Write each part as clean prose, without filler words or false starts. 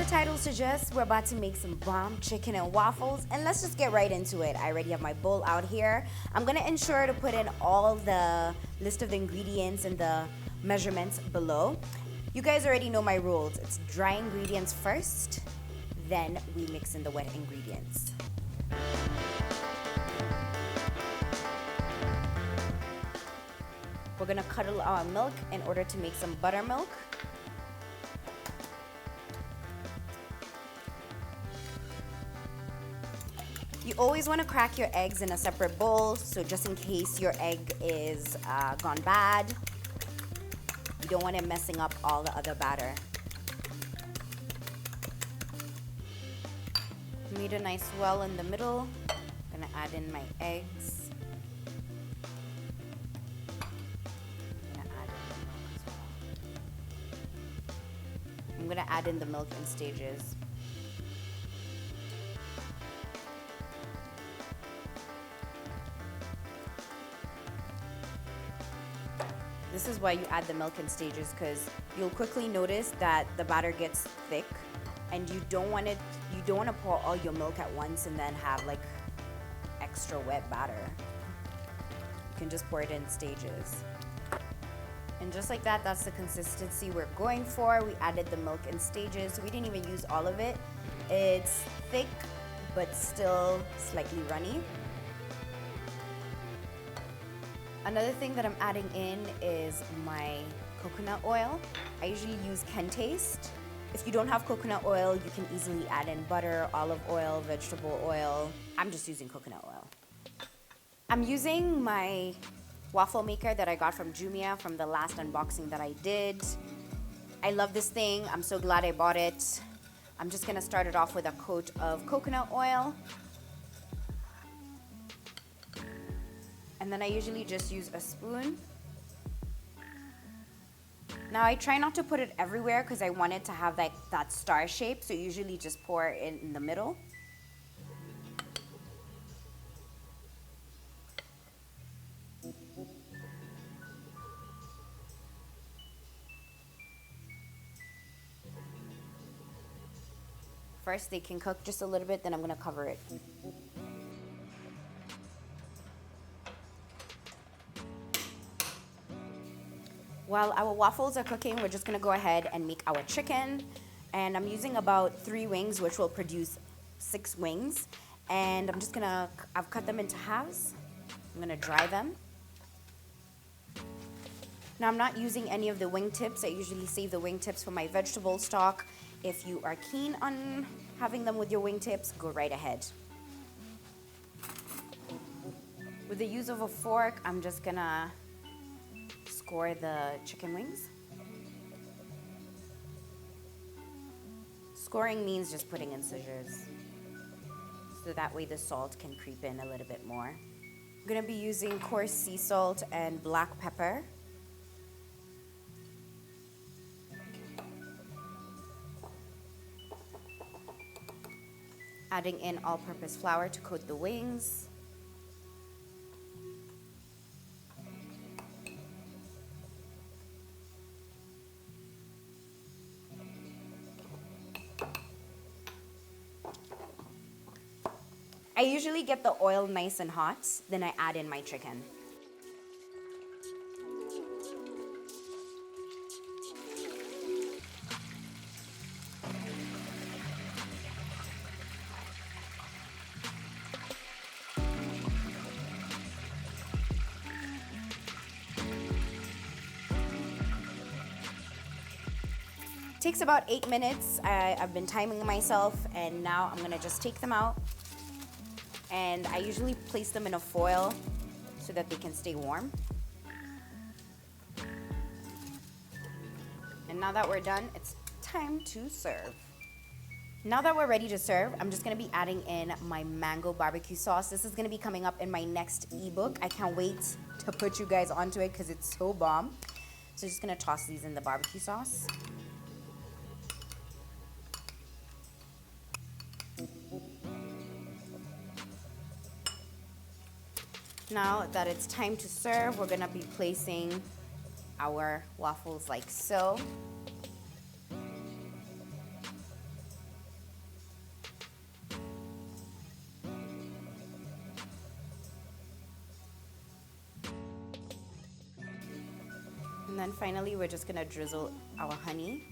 the title suggests, we're about to make some bomb chicken and waffles, and let's just get right into it. I already have my bowl out here. I'm gonna ensure to put in all the list of the ingredients and the measurements below. You guys already know my rules. It's dry ingredients first, then we mix in the wet ingredients. We're gonna curdle our milk in order to make some buttermilk. You always want to crack your eggs in a separate bowl, so just in case your egg is gone bad, you don't want it messing up all the other batter. Made a nice well in the middle. I'm gonna add in my eggs. I'm gonna add in the milk in stages. This is why you add the milk in stages, because you'll quickly notice that the batter gets thick, and you don't want to pour all your milk at once and then have like extra wet batter. You can just pour it in stages. And just like that, that's the consistency we're going for. We added the milk in stages, so we didn't even use all of it. It's thick, but still slightly runny. Another thing that I'm adding in is my coconut oil. I usually use Kshs. If you don't have coconut oil, you can easily add in butter, olive oil, vegetable oil. I'm just using coconut oil. I'm using my waffle maker that I got from Jumia from the last unboxing that I did. I love this thing. I'm so glad I bought it. I'm just gonna start it off with a coat of coconut oil. And then I usually just use a spoon. Now I try not to put it everywhere because I want it to have that star shape, so usually just pour it in the middle. First, they can cook just a little bit, then I'm gonna cover it. While our waffles are cooking, we're just gonna go ahead and make our chicken. And I'm using about 3 wings, which will produce 6 wings. And I've cut them into halves. I'm gonna dry them. Now I'm not using any of the wing tips. I usually save the wing tips for my vegetable stock. If you are keen on having them with your wing tips, go right ahead. With the use of a fork, I'm just gonna score the chicken wings. Scoring means just putting in scissors, so that way the salt can creep in a little bit more. I'm gonna be using coarse sea salt and black pepper. Adding in all-purpose flour to coat the wings. I usually get the oil nice and hot, then I add in my chicken. Takes about 8 minutes. I've been timing myself, and now I'm gonna just take them out. And I usually place them in a foil so that they can stay warm. And now that we're done, it's time to serve. Now that we're ready to serve, I'm just gonna be adding in my mango barbecue sauce. This is gonna be coming up in my next ebook. I can't wait to put you guys onto it because it's so bomb. So just gonna toss these in the barbecue sauce. Now that it's time to serve, we're gonna be placing our waffles like so. And then finally, we're just gonna drizzle our honey.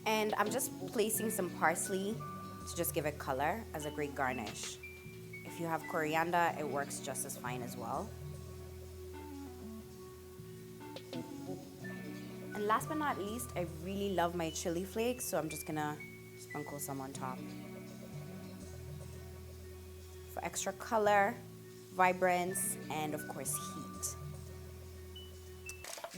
And I'm just placing some parsley to just give it color as a great garnish. If you have coriander, it works just as fine as well. And last but not least, I really love my chili flakes, so I'm just gonna sprinkle some on top. For extra color, vibrance, and of course heat.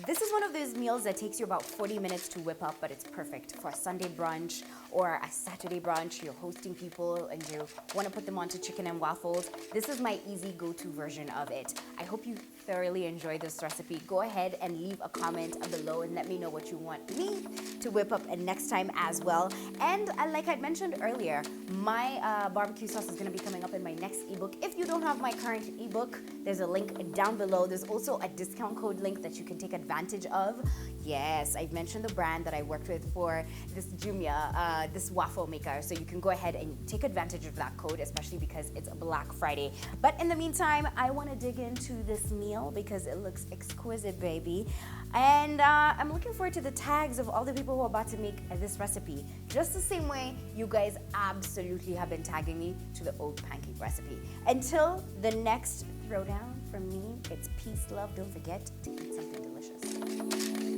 This is one of those meals that takes you about 40 minutes to whip up, but it's perfect for a Sunday brunch or a Saturday brunch. You're hosting people and you want to put them onto chicken and waffles. This is my easy go-to version of it. I hope you thoroughly enjoyed this recipe. Go ahead and leave a comment below and let me know what you want me to whip up next time as well. And like I mentioned earlier, my barbecue sauce is going to be coming up in my next ebook. If you don't have my current ebook, there's a link down below. There's also a discount code link that you can take advantage of. Yes, I've mentioned the brand that I worked with for this Jumia, this waffle maker. So you can go ahead and take advantage of that code, especially because it's Black Friday. But in the meantime, I want to dig into this meal because it looks exquisite, baby. And I'm looking forward to the tags of all the people who are about to make this recipe. Just the same way you guys absolutely have been tagging me to the oat pancake recipe. Until the next throwdown from me, it's peace, love. Don't forget to eat something delicious.